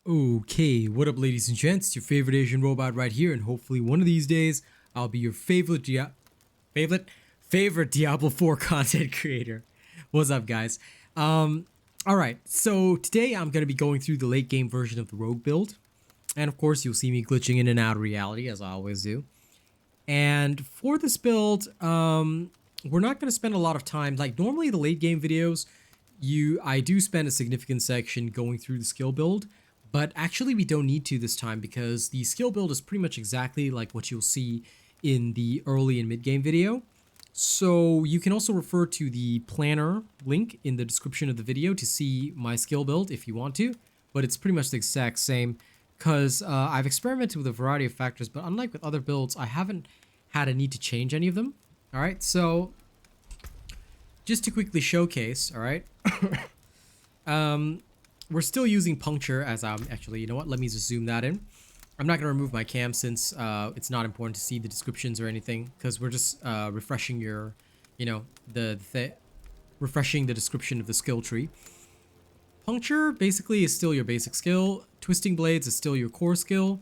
Okay, what up ladies and gents, it's your favorite Asian robot right here, and hopefully one of these days I'll be your favorite Diablo 4 content creator. What's up guys? Alright, so today I'm going to be going through the late game version of the Rogue build, and of course you'll see me glitching in and out of reality as I always do. And for this build, we're not going to spend a lot of time, like normally the late game videos, I do spend a significant section going through the skill build. But actually we don't need to this time because the skill build is pretty much exactly like what you'll see in the early and mid game video. So you can also refer to the planner link in the description of the video to see my skill build if you want to. But it's pretty much the exact same because I've experimented with a variety of factors, but unlike with other builds, I haven't had a need to change any of them. Alright, so just to quickly showcase, alright. We're still using puncture as actually, you know what, let me just zoom that in. I'm not going to remove my cam since it's not important to see the descriptions or anything because we're just refreshing your, refreshing the description of the skill tree. Puncture basically is still your basic skill. Twisting blades is still your core skill.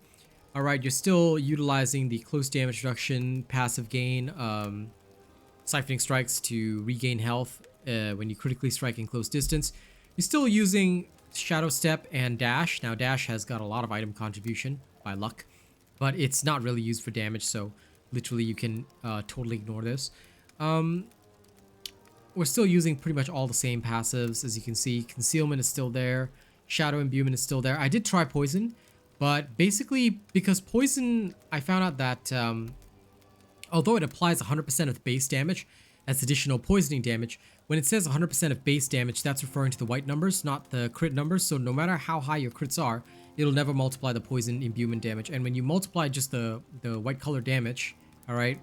Alright, you're still utilizing the close damage reduction, passive gain, siphoning strikes to regain health when you critically strike in close distance. You're still using Shadow Step and Dash. Now Dash has got a lot of item contribution by luck, but it's not really used for damage, so literally you can totally ignore this. We're still using pretty much all the same passives. As you can see, Concealment is still there, Shadow Imbuement is still there. I did try Poison, but basically because Poison, I found out that although it applies 100% of the base damage as additional poisoning damage, when it says 100% of base damage, that's referring to the white numbers, not the crit numbers. So no matter how high your crits are, it'll never multiply the poison imbuement damage. And when you multiply just the white color damage, all right,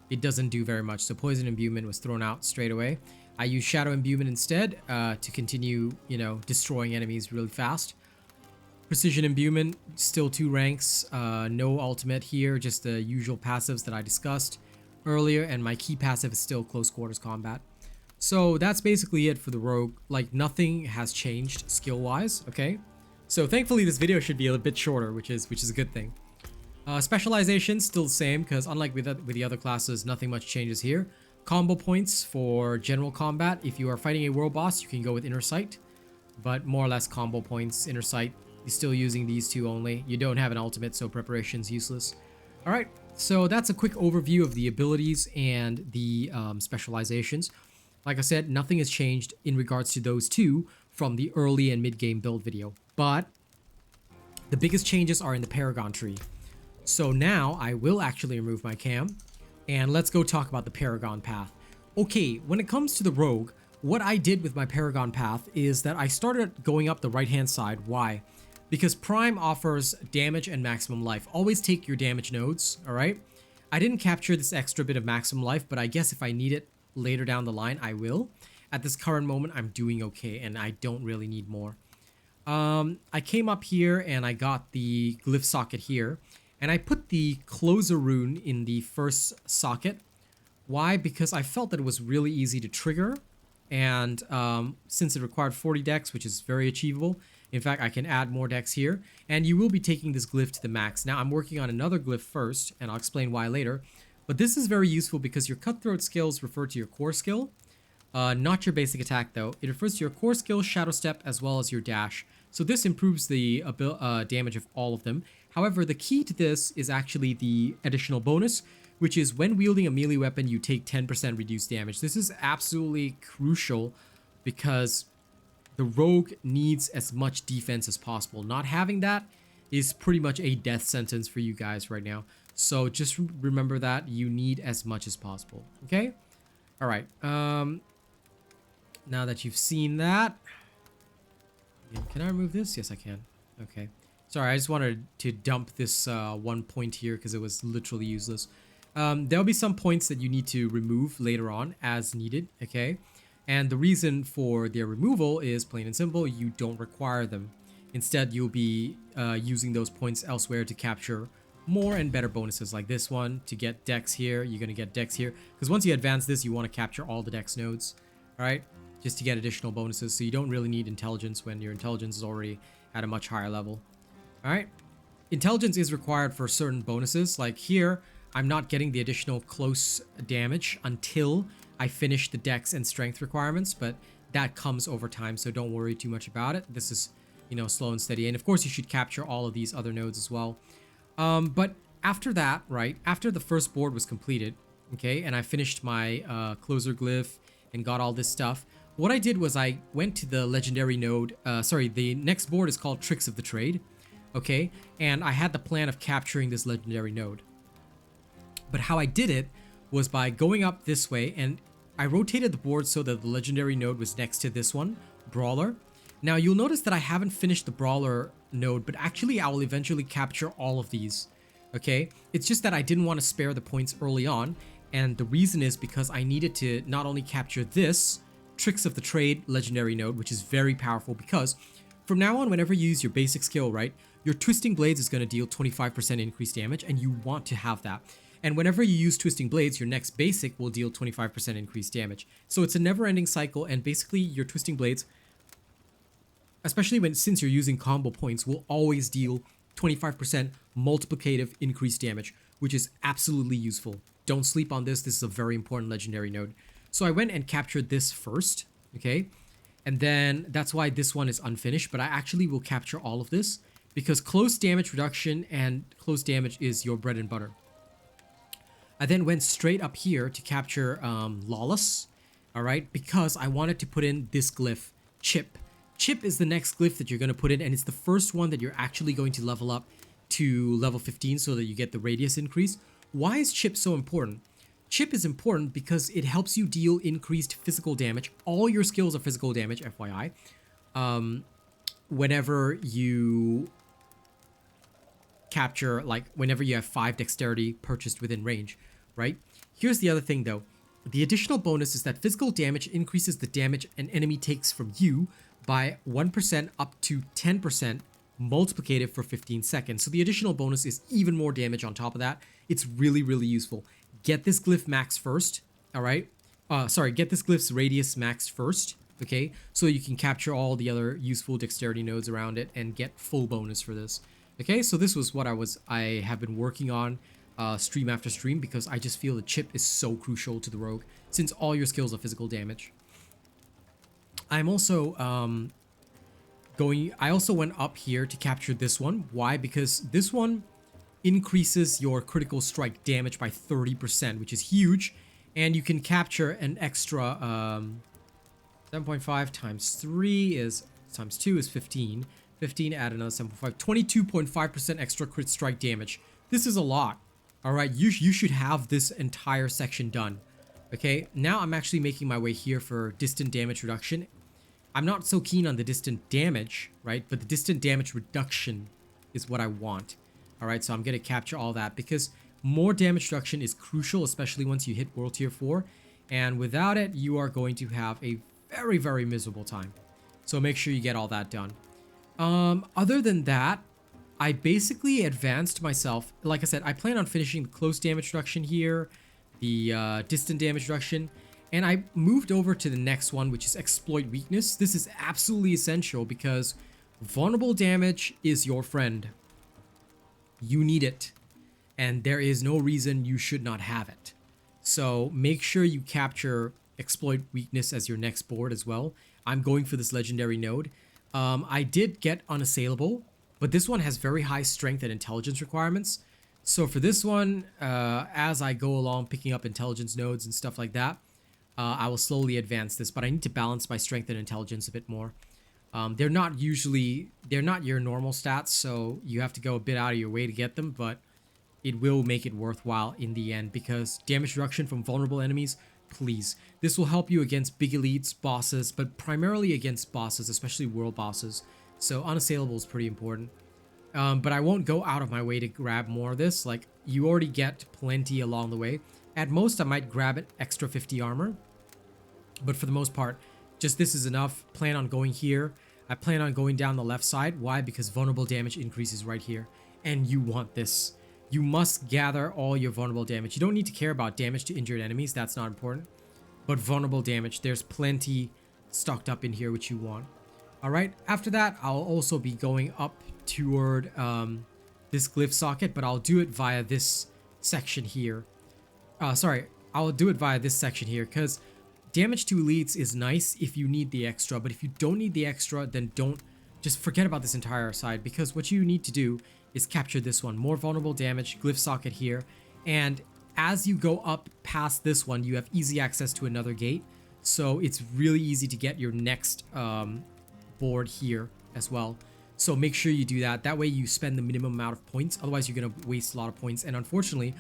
it doesn't do very much. So poison imbuement was thrown out straight away. I use shadow imbuement instead to continue, destroying enemies really fast. Precision imbuement, still 2 ranks, no ultimate here, just the usual passives that I discussed earlier, and my key passive is still close quarters combat. So that's basically it for the rogue. Like, nothing has changed skill wise. Okay, so thankfully this video should be a bit shorter, which is a good thing. Specialization still the same because unlike with the other classes, nothing much changes here. Combo points for general combat. If you are fighting a world boss, you can go with inner sight, but more or less combo points. Inner sight, you're still using these two only. You don't have an ultimate, so preparation's useless. All right, so that's a quick overview of the abilities and the specializations. Like I said, nothing has changed in regards to those two from the early and mid-game build video, but the biggest changes are in the Paragon tree. So now I will actually remove my cam, and let's go talk about the Paragon path. Okay, when it comes to the rogue, what I did with my Paragon path is that I started going up the right-hand side. Why? Because Prime offers damage and maximum life. Always take your damage nodes, alright? I didn't capture this extra bit of maximum life, but I guess if I need it later down the line, I will. At this current moment, I'm doing okay, and I don't really need more. I came up here, and I got the glyph socket here, and I put the closer rune in the first socket. Why? Because I felt that it was really easy to trigger, and since it required 40 dex, which is very achievable, in fact, I can add more dex here, and you will be taking this glyph to the max. Now, I'm working on another glyph first, and I'll explain why later. But this is very useful because your cutthroat skills refer to your core skill, not your basic attack though. It refers to your core skill, shadow step, as well as your dash. So this improves the damage of all of them. However, the key to this is actually the additional bonus, which is when wielding a melee weapon, you take 10% reduced damage. This is absolutely crucial because the rogue needs as much defense as possible. Not having that is pretty much a death sentence for you guys right now. So just remember that you need as much as possible. Okay? All right. Now that you've seen that, can I remove this? Yes, I can. Okay. Sorry, I just wanted to dump this one point here because it was literally useless. There'll be some points that you need to remove later on as needed. Okay? And the reason for their removal is plain and simple. You don't require them. Instead, you'll be using those points elsewhere to capture more and better bonuses like this one. To get dex here, you're going to get dex here. Because once you advance this, you want to capture all the dex nodes. Alright? Just to get additional bonuses. So you don't really need intelligence when your intelligence is already at a much higher level. All right. Intelligence is required for certain bonuses. Like here, I'm not getting the additional close damage until I finish the dex and strength requirements, but that comes over time, so don't worry too much about it. This is, you know, slow and steady. And of course, you should capture all of these other nodes as well. But after that, right, after the first board was completed, okay, and I finished my closer glyph and got all this stuff, what I did was I went to the legendary node. The next board is called Tricks of the Trade. Okay, and I had the plan of capturing this legendary node. But how I did it was by going up this way, and I rotated the board so that the legendary node was next to this one, Brawler. Now you'll notice that I haven't finished the Brawler node, but actually I will eventually capture all of these. Okay, it's just that I didn't want to spare the points early on, and the reason is because I needed to not only capture this Tricks of the Trade legendary node, which is very powerful because from now on, whenever you use your basic skill, right, your Twisting Blades is going to deal 25% increased damage, and you want to have that. And whenever you use Twisting Blades, your next basic will deal 25% increased damage. So it's a never-ending cycle, and basically your Twisting Blades, especially since you're using combo points, will always deal 25% multiplicative increased damage, which is absolutely useful. Don't sleep on this. This is a very important legendary node. So I went and captured this first, okay? And then that's why this one is unfinished, but I actually will capture all of this because close damage reduction and close damage is your bread and butter. I then went straight up here to capture Lawless, all right, because I wanted to put in this glyph, Chip. Chip is the next glyph that you're going to put in, and it's the first one that you're actually going to level up to level 15 so that you get the radius increase. Why is Chip so important? Chip is important because it helps you deal increased physical damage. All your skills are physical damage, FYI. Whenever you capture, like whenever you have 5 dexterity purchased within range, right? Here's the other thing though. The additional bonus is that physical damage increases the damage an enemy takes from you by 1% up to 10% multiplicative for 15 seconds. So the additional bonus is even more damage on top of that. It's really, really useful. Get this glyph max first, all right? Get this glyph's radius max first, okay? So you can capture all the other useful dexterity nodes around it and get full bonus for this. Okay, so this was what I have been working on stream after stream because I just feel the Chip is so crucial to the rogue since all your skills are physical damage. I'm also I also went up here to capture this one. Why? Because this one increases your critical strike damage by 30%, which is huge, and you can capture an extra 7.5 times 3 is times 2 is 15. 15, add another 7.5, 22.5% extra crit strike damage. This is a lot. All right, you should have this entire section done. Okay, now I'm actually making my way here for distant damage reduction. I'm not so keen on the distant damage, right? But the distant damage reduction is what I want. All right, so I'm going to capture all that because more damage reduction is crucial, especially once you hit World Tier 4. And without it, you are going to have a very, very miserable time. So make sure you get all that done. Other than that, I basically advanced myself. Like I said, I plan on finishing the close damage reduction here, the distant damage reduction, and I moved over to the next one, which is exploit weakness. This is absolutely essential because vulnerable damage is your friend. You need it, and there is no reason you should not have it. So make sure you capture exploit weakness as your next board as well. I'm going for this legendary node. I did get unassailable, but this one has very high strength and intelligence requirements. So for this one, as I go along picking up intelligence nodes and stuff like that, I will slowly advance this, but I need to balance my strength and intelligence a bit more. They're not your normal stats, so you have to go a bit out of your way to get them, but it will make it worthwhile in the end because damage reduction from vulnerable enemies, please. This will help you against big elites, bosses, but primarily against bosses, especially world bosses. So unassailable is pretty important. But I won't go out of my way to grab more of this. Like, you already get plenty along the way. At most, I might grab an extra 50 armor. But for the most part, just this is enough. Plan on going here. I plan on going down the left side. Why? Because vulnerable damage increases right here. And you want this. You must gather all your vulnerable damage. You don't need to care about damage to injured enemies. That's not important. But vulnerable damage, there's plenty stocked up in here which you want. All right, after that, I'll also be going up toward this glyph socket, but I'll do it via this section here. Sorry, I'll do it via this section here because damage to elites is nice if you need the extra, but if you don't need the extra, then don't, just forget about this entire side, because what you need to do is capture this one. More vulnerable damage, glyph socket here, and as you go up past this one, you have easy access to another gate, so it's really easy to get your next board here as well. So make sure you do that. That way you spend the minimum amount of points. Otherwise, you're going to waste a lot of points. And unfortunately,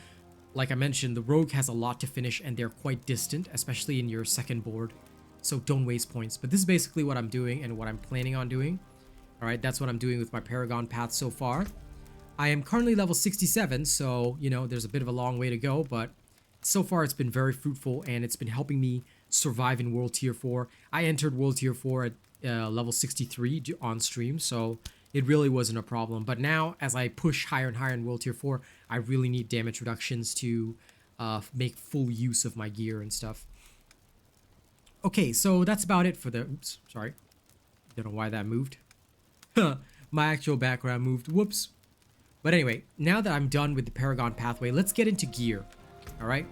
like I mentioned, the rogue has a lot to finish and they're quite distant, especially in your second board. So don't waste points. But this is basically what I'm doing and what I'm planning on doing. All right, that's what I'm doing with my Paragon path so far. I am currently level 67, so, you know, there's a bit of a long way to go, but so far it's been very fruitful and it's been helping me survive in World Tier 4. I entered World Tier 4 at level 63 on stream, so it really wasn't a problem. But now, as I push higher and higher in World Tier 4, I really need damage reductions to make full use of my gear and stuff. Okay, so that's about it for the... Oops, sorry. Don't know why that moved. My actual background moved. Whoops. But anyway, now that I'm done with the Paragon pathway, let's get into gear. Alright?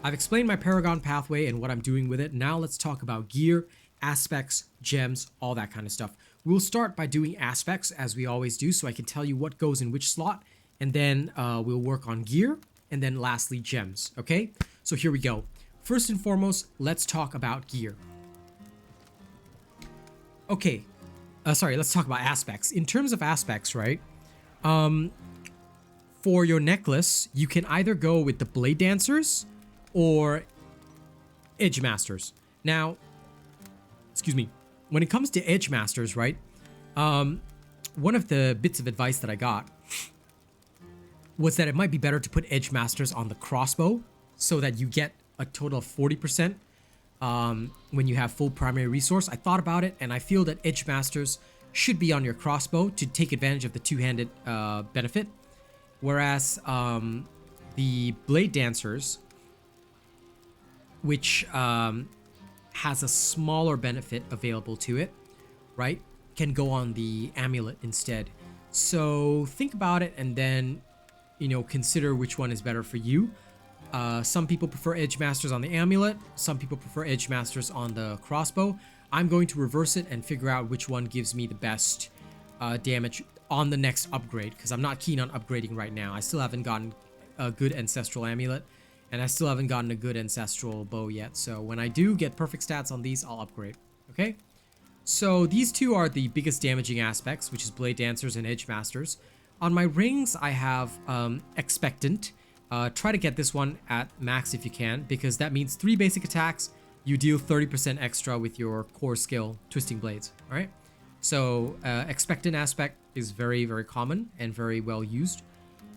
I've explained my Paragon pathway and what I'm doing with it. Now let's talk about gear, aspects, gems, all that kind of stuff. We'll start by doing aspects as we always do, so I can tell you what goes in which slot, and then we'll work on gear, and then lastly gems, okay? So here we go. First and foremost, let's talk about gear. Okay, sorry, let's talk about aspects. In terms of aspects, right? For your necklace, you can either go with the Blade Dancers or Edge Masters. Now, excuse me, when it comes to Edge Masters, right? One of the bits of advice that I got was that it might be better to put Edge Masters on the crossbow so that you get a total of 40% when you have full primary resource. I thought about it and I feel that Edge Masters should be on your crossbow to take advantage of the two-handed benefit. Whereas the Blade Dancers, which has a smaller benefit available to it, right, can go on the amulet instead. So think about it and then, you know, consider which one is better for you. Some people prefer Edge Masters on the amulet. Some people prefer Edge Masters on the crossbow. I'm going to reverse it and figure out which one gives me the best damage on the next upgrade, because I'm not keen on upgrading right now. I still haven't gotten a good ancestral amulet, and I still haven't gotten a good ancestral bow yet. So when I do get perfect stats on these, I'll upgrade. Okay? So these two are the biggest damaging aspects, which is Blade Dancers and Edge Masters. On my rings, I have Expectant. Try to get this one at max if you can, because that means 3 basic attacks. You deal 30% extra with your core skill, Twisting Blades. All right? So Expectant aspect is very, very common and very well used.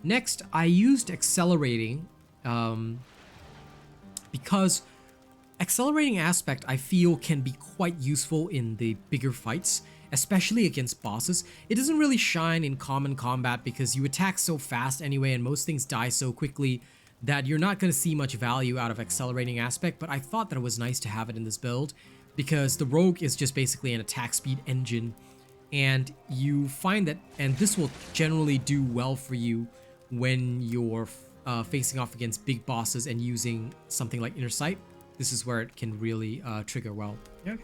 Next, I used Accelerating because Accelerating aspect, I feel, can be quite useful in the bigger fights, especially against bosses. It doesn't really shine in common combat because you attack so fast anyway and most things die so quickly that you're not going to see much value out of Accelerating aspect, but I thought that it was nice to have it in this build because the rogue is just basically an attack speed engine, and you find that, and this will generally do well for you when you're facing off against big bosses and using something like Inner Sight. This is where it can really trigger well. Yeah.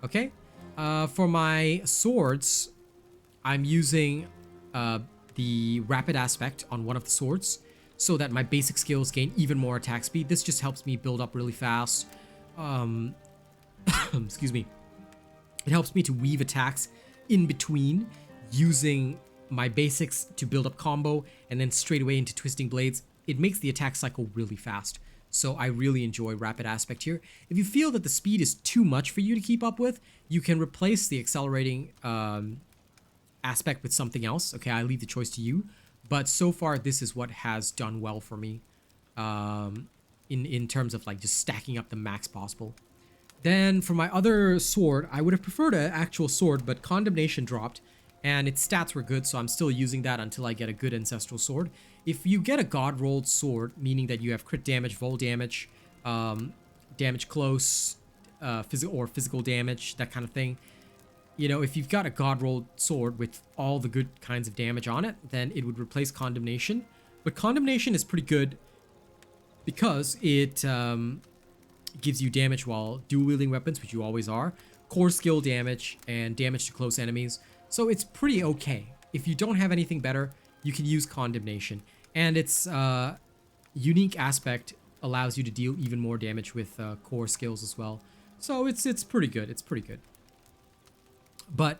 Okay. For my swords, I'm using the Rapid aspect on one of the swords so that my basic skills gain even more attack speed. This just helps me build up really fast. Excuse me. It helps me to weave attacks in between using my basics to build up combo and then straight away into Twisting Blades. It makes the attack cycle really fast. So I really enjoy Rapid aspect here. If you feel that the speed is too much for you to keep up with, you can replace the Accelerating aspect with something else. Okay, I leave the choice to you. But so far, this is what has done well for me in terms of like just stacking up the max possible. Then for my other sword, I would have preferred an actual sword, but Condemnation dropped and its stats were good, so I'm still using that until I get a good ancestral sword. If you get a god rolled sword, meaning that you have crit damage, vol damage, damage close, physical damage, that kind of thing. You know, if you've got a god rolled sword with all the good kinds of damage on it, then it would replace condemnation. But condemnation is pretty good because it gives you damage while dual wielding weapons, which you always are, core skill damage, and damage to close enemies. So it's pretty okay. If you don't have anything better, you can use condemnation, and its unique aspect allows you to deal even more damage with core skills as well. So it's pretty good. It's pretty good. But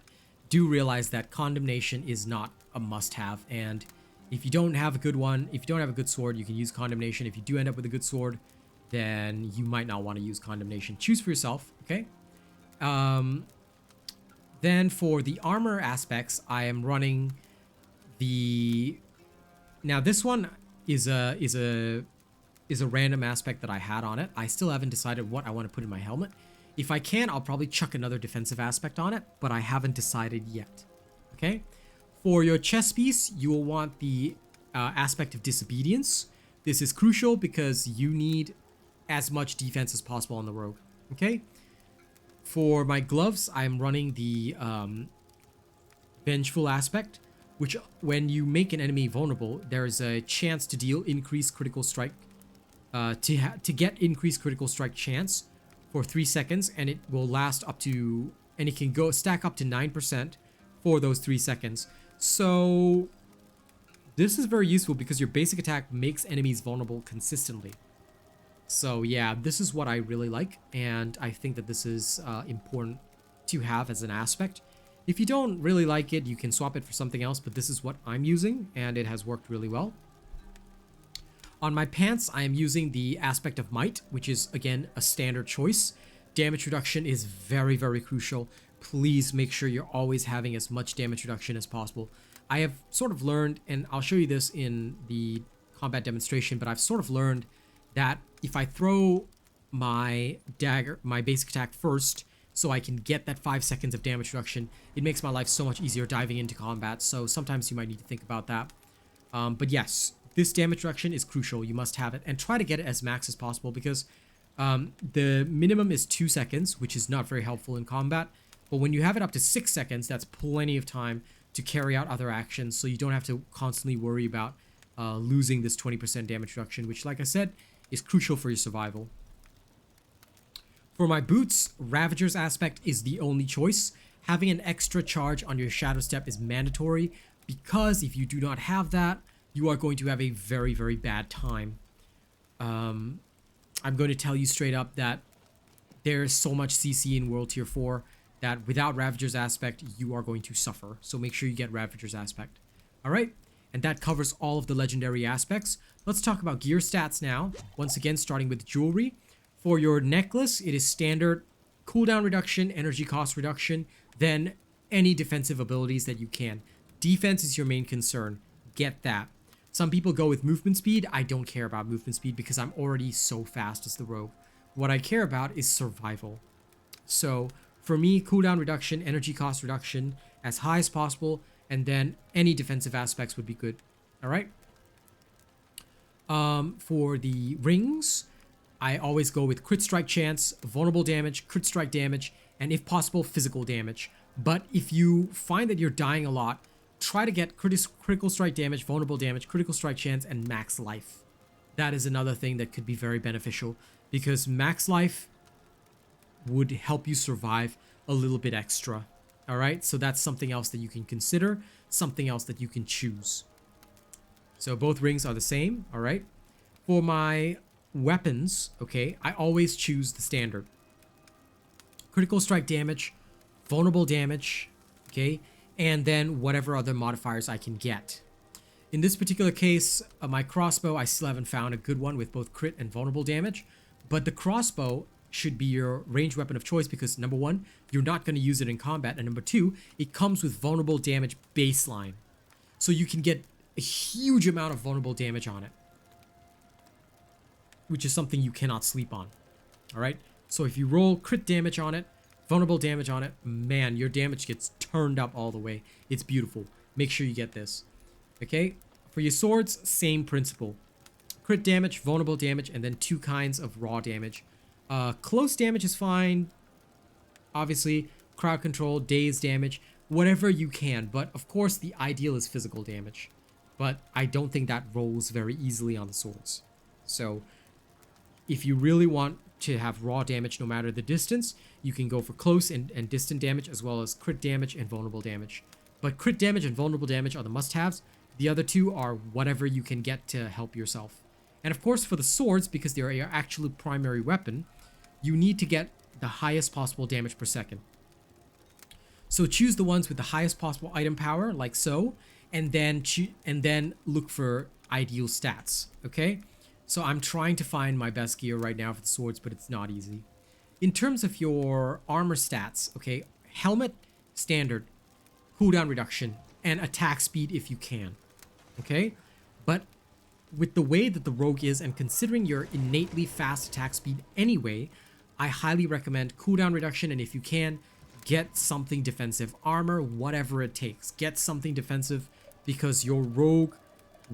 do realize that condemnation is not a must-have, and if you don't have a good one, if you don't have a good sword, you can use condemnation. If you do end up with a good sword, then you might not want to use condemnation. Choose for yourself, okay? Then for the armor aspects, I am running the... Now this one is a random aspect that I had on it. I still haven't decided what I want to put in my helmet. If I can, I'll probably chuck another defensive aspect on it, but I haven't decided yet. Okay? For your chest piece, you will want the aspect of disobedience. This is crucial because you need as much defense as possible on the rogue. Okay? For my gloves, I'm running the vengeful aspect, which when you make an enemy vulnerable, there is a chance to deal increased critical strike, to get increased critical strike chance for 3 seconds, and it will last up to, and it can go stack up to 9% for those 3 seconds. So this is very useful because your basic attack makes enemies vulnerable consistently. So yeah, this is what I really like, and I think that this is important to have as an aspect. If you don't really like it, you can swap it for something else, but this is what I'm using, and it has worked really well. On my pants, I am using the aspect of might, which is, again, a standard choice. Damage reduction is very, very crucial. Please make sure you're always having as much damage reduction as possible. I have sort of learned, and I'll show you this in the combat demonstration, but I've sort of learned that if I throw my dagger, my basic attack first, so I can get that 5 seconds of damage reduction, it makes my life so much easier diving into combat. So sometimes you might need to think about that. But yes, this damage reduction is crucial. You must have it, and try to get it as max as possible, because the minimum is 2 seconds, which is not very helpful in combat. But when you have it up to 6 seconds, that's plenty of time to carry out other actions, so you don't have to constantly worry about losing this 20% damage reduction, which, like I said, is crucial for your survival. For my boots, Ravager's aspect is the only choice. Having an extra charge on your Shadow Step is mandatory, because if you do not have that, you are going to have a very, very bad time. I'm going to tell you straight up that there's so much CC in World Tier 4 that without Ravager's aspect, you are going to suffer. So make sure you get Ravager's aspect. Alright, and that covers all of the legendary aspects. Let's talk about gear stats now. Once again, starting with jewelry. For your necklace, it is standard cooldown reduction, energy cost reduction, then any defensive abilities that you can. Defense is your main concern. Get that. Some people go with movement speed. I don't care about movement speed because I'm already so fast as the rogue. What I care about is survival. So for me, cooldown reduction, energy cost reduction as high as possible, and then any defensive aspects would be good. All right. For the rings, I always go with crit strike chance, vulnerable damage, crit strike damage, and if possible, physical damage. But if you find that you're dying a lot, try to get critical strike damage, vulnerable damage, critical strike chance, and max life. That is another thing that could be very beneficial, because max life would help you survive a little bit extra. All right, so that's something else that you can consider, something else that you can choose. So both rings are the same. All right. For my weapons, okay, I always choose the standard. Critical strike damage, vulnerable damage, okay, and then whatever other modifiers I can get. In this particular case, my crossbow, I still haven't found a good one with both crit and vulnerable damage, but the crossbow should be your ranged weapon of choice because, number one, you're not going to use it in combat, and number two, it comes with vulnerable damage baseline. So you can get a huge amount of vulnerable damage on it, which is something you cannot sleep on. All right, so if you roll crit damage on it, vulnerable damage on it, man, your damage gets turned up all the way. It's beautiful. Make sure you get this. Okay, for your swords, same principle. Crit damage, vulnerable damage, and then 2 kinds of raw damage. Close damage is fine. Obviously, crowd control, daze damage, whatever you can. But of course, the ideal is physical damage. But I don't think that rolls very easily on the swords. So if you really want to have raw damage no matter the distance, you can go for close and distant damage, as well as crit damage and vulnerable damage. But crit damage and vulnerable damage are the must-haves. The other two are whatever you can get to help yourself. And of course, for the swords, because they are your actual primary weapon, you need to get the highest possible damage per second. So choose the ones with the highest possible item power, like so, and then look for ideal stats, okay? So I'm trying to find my best gear right now for the swords, but it's not easy. In terms of your armor stats, okay, helmet, standard, cooldown reduction, and attack speed if you can, okay? But with the way that the rogue is, and considering your innately fast attack speed anyway, I highly recommend cooldown reduction, and if you can, get something defensive. Armor, whatever it takes. Get something defensive, because your rogue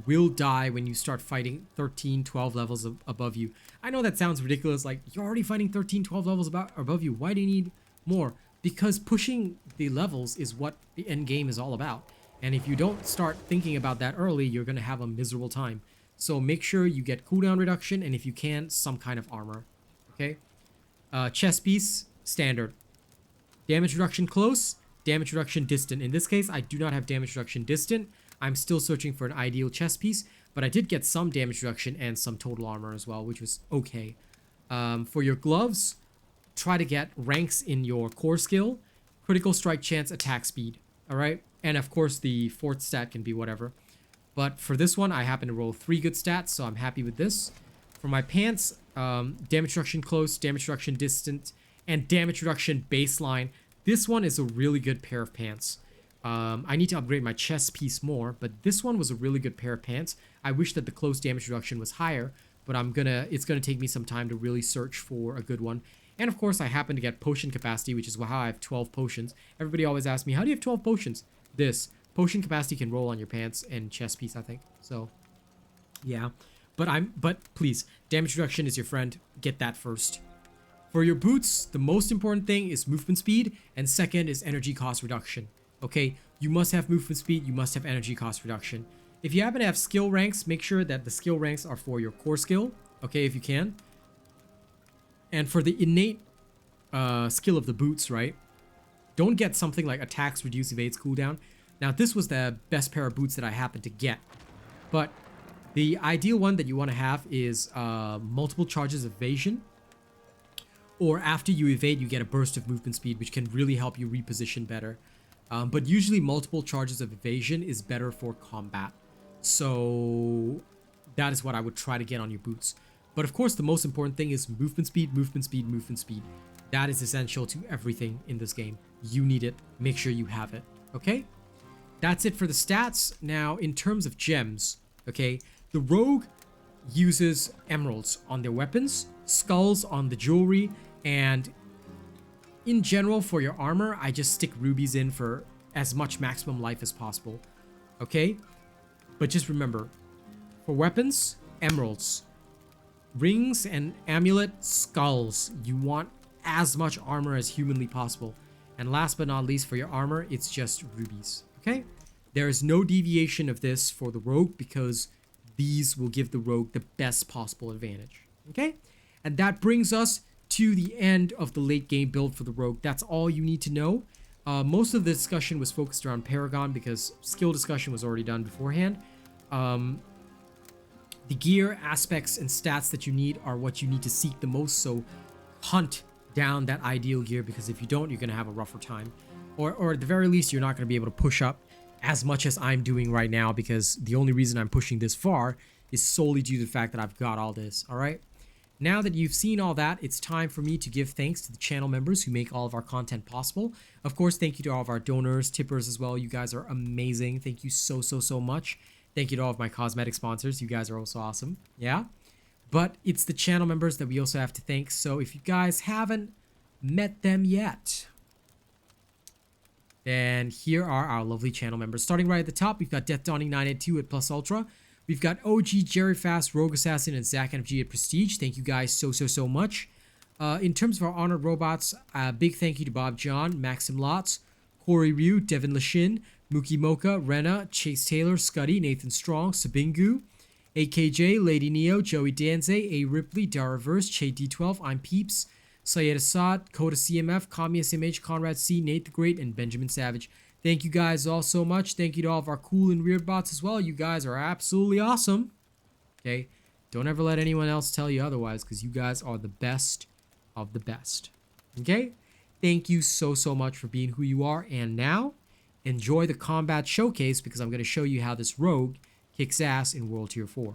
will die when you start fighting 13, 12 levels above you. I know that sounds ridiculous, like, you're already fighting 13, 12 levels above you. Why do you need more? Because pushing the levels is what the end game is all about. And if you don't start thinking about that early, you're going to have a miserable time. So make sure you get cooldown reduction, and if you can, some kind of armor. Okay? Chest piece, standard. Damage reduction close, damage reduction distant. In this case, I do not have damage reduction distant. I'm still searching for an ideal chest piece, but I did get some damage reduction and some total armor as well, which was okay. For your gloves, try to get ranks in your core skill, critical strike chance, attack speed. All right? And of course, the fourth stat can be whatever. But for this one, I happen to roll 3 good stats, so I'm happy with this. For my pants, damage reduction close, damage reduction distant, and damage reduction baseline. This one is a really good pair of pants. I need to upgrade my chest piece more, but this one was a really good pair of pants. I wish that the close damage reduction was higher, but it's gonna take me some time to really search for a good one. And of course, I happen to get potion capacity, which is how I have 12 potions. Everybody always asks me, how do you have 12 potions? This potion capacity can roll on your pants and chest piece, I think. So, yeah. But please, damage reduction is your friend. Get that first. For your boots, the most important thing is movement speed, and second is energy cost reduction. Okay, you must have movement speed, you must have energy cost reduction. If you happen to have skill ranks, make sure that the skill ranks are for your core skill, okay, if you can. And for the innate skill of the boots, right? Don't get something like attacks, reduce, evades, cooldown. Now, this was the best pair of boots that I happened to get. But the ideal one that you want to have is multiple charges of evasion. Or after you evade, you get a burst of movement speed, which can really help you reposition better. But usually multiple charges of evasion is better for combat. So that is what I would try to get on your boots. But of course, the most important thing is movement speed, movement speed, movement speed. That is essential to everything in this game. You need it. Make sure you have it. Okay? That's it for the stats. Now, in terms of gems, okay, the rogue uses emeralds on their weapons, skulls on the jewelry, and in general, for your armor, I just stick rubies in for as much maximum life as possible. Okay? But just remember, for weapons, emeralds. Rings and amulet, skulls. You want as much armor as humanly possible. And last but not least, for your armor, it's just rubies. Okay? There is no deviation of this for the rogue, because these will give the rogue the best possible advantage. Okay? And that brings us to the end of the late game build for the rogue. That's all you need to know. Most of the discussion was focused around Paragon, because skill discussion was already done beforehand. The gear aspects and stats that you need are what you need to seek the most, so hunt down that ideal gear, because if you don't, you're going to have a rougher time. Or at the very least, you're not going to be able to push up as much as I'm doing right now, because the only reason I'm pushing this far is solely due to the fact that I've got all this, alright? Now that you've seen all that, it's time for me to give thanks to the channel members who make all of our content possible. Of course, thank you to all of our donors, tippers as well. You guys are amazing. Thank you so much. Thank you to all of my cosmetic sponsors. You guys are also awesome. Yeah? But it's the channel members that we also have to thank. So if you guys haven't met them yet, then here are our lovely channel members. Starting right at the top, we've got Death Dawning 982 at Plus Ultra. We've got OG, Jerry Fast, Rogue Assassin, and Zach NFG at Prestige. Thank you guys so much. In terms of our honored robots, big thank you to Bob John, Maxim Lotz, Corey Ryu, Devin Lashin, Mookie Mocha, Rena, Chase Taylor, Scuddy, Nathan Strong, Sabingu, AKJ, Lady Neo, Joey Danze, A Ripley, Dara Verse, Che D12, I'm Peeps, Syed Assad, Coda CMF, Kami SMH, Conrad C, Nate the Great, and Benjamin Savage. Thank you guys all so much. Thank you to all of our cool and weird bots as well. You guys are absolutely awesome. Okay? Don't ever let anyone else tell you otherwise, because you guys are the best of the best. Okay? Thank you so much for being who you are. And now, enjoy the combat showcase, because I'm going to show you how this rogue kicks ass in World Tier 4.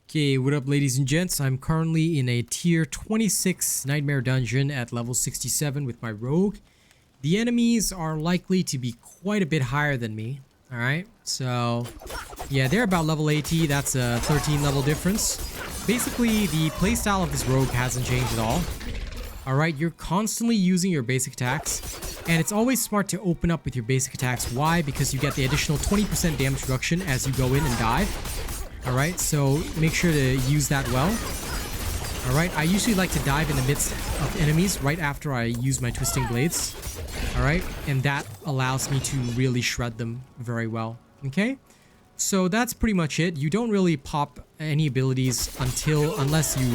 Okay, what up ladies and gents? I'm currently in a Tier 26 Nightmare Dungeon at level 67 with my rogue. The enemies are likely to be quite a bit higher than me. Alright, so yeah, they're about level 80. That's a 13 level difference. Basically, the playstyle of this rogue hasn't changed at all. Alright, you're constantly using your basic attacks, and it's always smart to open up with your basic attacks. Why? Because you get the additional 20% damage reduction as you go in and dive. Alright, so make sure to use that well. Alright, I usually like to dive in the midst of enemies right after I use my twisting blades. Alright, and that allows me to really shred them very well. Okay? So that's pretty much it. You don't really pop any abilities unless you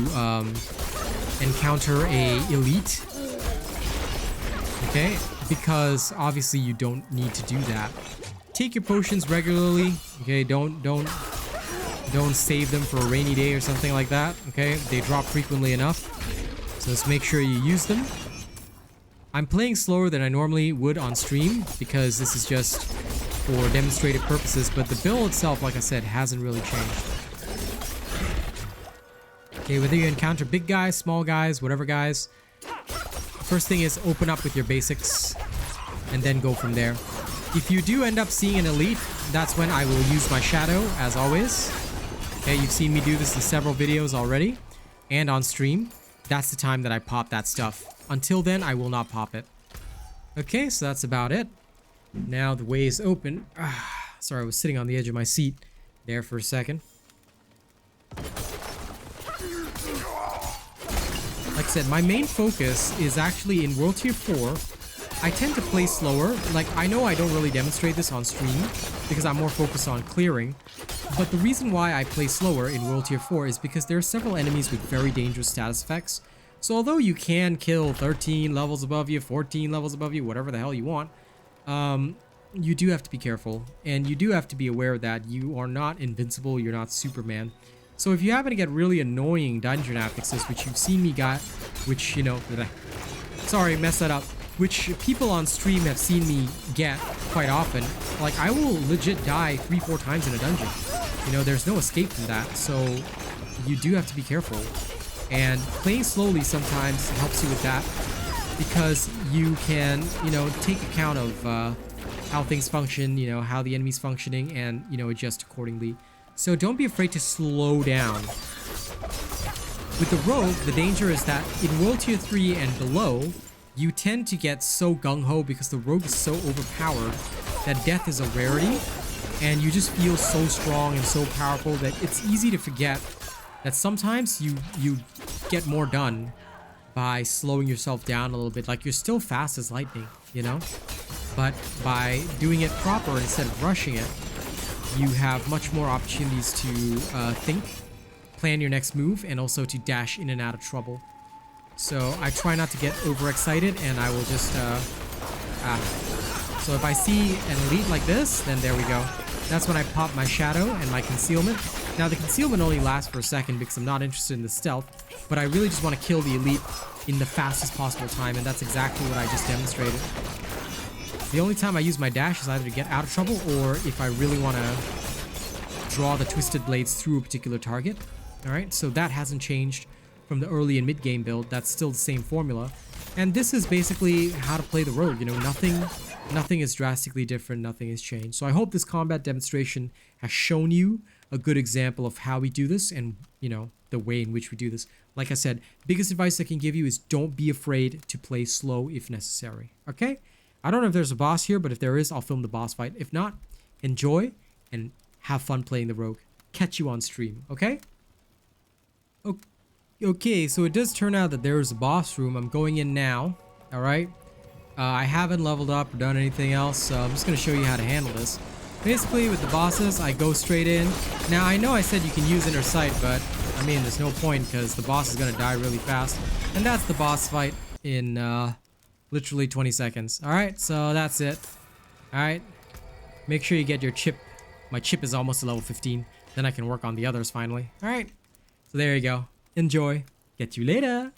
encounter a elite. Okay? Because obviously you don't need to do that. Take your potions regularly. Okay, don't save them for a rainy day or something like that. Okay, they drop frequently enough, so let's make sure you use them. I'm playing slower than I normally would on stream because this is just for demonstrative purposes, but the build itself, like I said, hasn't really changed. Okay, whether you encounter big guys, small guys, whatever guys, first thing is open up with your basics and then go from there. If you do end up seeing an elite, that's when I will use my shadow, as always. Okay, you've seen me do this in several videos already and on stream. That's the time that I pop that stuff. Until then, I will not pop it. Okay, so that's about it. Now the way is open. Sorry, I was sitting on the edge of my seat there for a second. Like I said, my main focus is actually in World Tier 4. I tend to play slower. Like, I know I don't really demonstrate this on stream because I'm more focused on clearing. But the reason why I play slower in World Tier 4 is because there are several enemies with very dangerous status effects. So although you can kill 13 levels above you, 14 levels above you, whatever the hell you want, you do have to be careful. And you do have to be aware that you are not invincible, you're not Superman. So if you happen to get really annoying dungeon affixes, which you've seen me got, which, you know, sorry, mess that up. Which people on stream have seen me get quite often. Like, I will legit die 3-4 times in a dungeon. You know, there's no escape from that, so you do have to be careful. And playing slowly sometimes helps you with that, because you can, you know, take account of how things function, you know, how the enemy's functioning, and, you know, adjust accordingly. So don't be afraid to slow down. With the rogue, the danger is that in World Tier 3 and below, you tend to get so gung-ho because the rogue is so overpowered that death is a rarity, and you just feel so strong and so powerful that it's easy to forget that sometimes you get more done by slowing yourself down a little bit. Like, you're still fast as lightning, you know? But by doing it proper instead of rushing it, you have much more opportunities to think, plan your next move, and also to dash in and out of trouble. So I try not to get overexcited, and I will just, so if I see an elite like this, then there we go. That's when I pop my shadow and my concealment. Now the concealment only lasts for a second because I'm not interested in the stealth, but I really just want to kill the elite in the fastest possible time, and that's exactly what I just demonstrated. The only time I use my dash is either to get out of trouble, or if I really want to draw the twisted blades through a particular target. Alright, so that hasn't changed from the early and mid-game build. That's still the same formula. And this is basically how to play the rogue. You know, nothing is drastically different, nothing has changed. So I hope this combat demonstration has shown you a good example of how we do this and, you know, the way in which we do this. Like I said, biggest advice I can give you is don't be afraid to play slow if necessary. Okay? I don't know if there's a boss here, but if there is, I'll film the boss fight. If not, enjoy and have fun playing the rogue. Catch you on stream, okay? Okay. Okay, so it does turn out that there's a boss room. I'm going in now. All right. I haven't leveled up or done anything else, so I'm just going to show you how to handle this. Basically, with the bosses, I go straight in. Now, I know I said you can use inner sight, but I mean, there's no point because the boss is going to die really fast. And that's the boss fight in literally 20 seconds. All right, so that's it. All right. Make sure you get your chip. My chip is almost to level 15. Then I can work on the others finally. All right. So there you go. Enjoy. Get you later.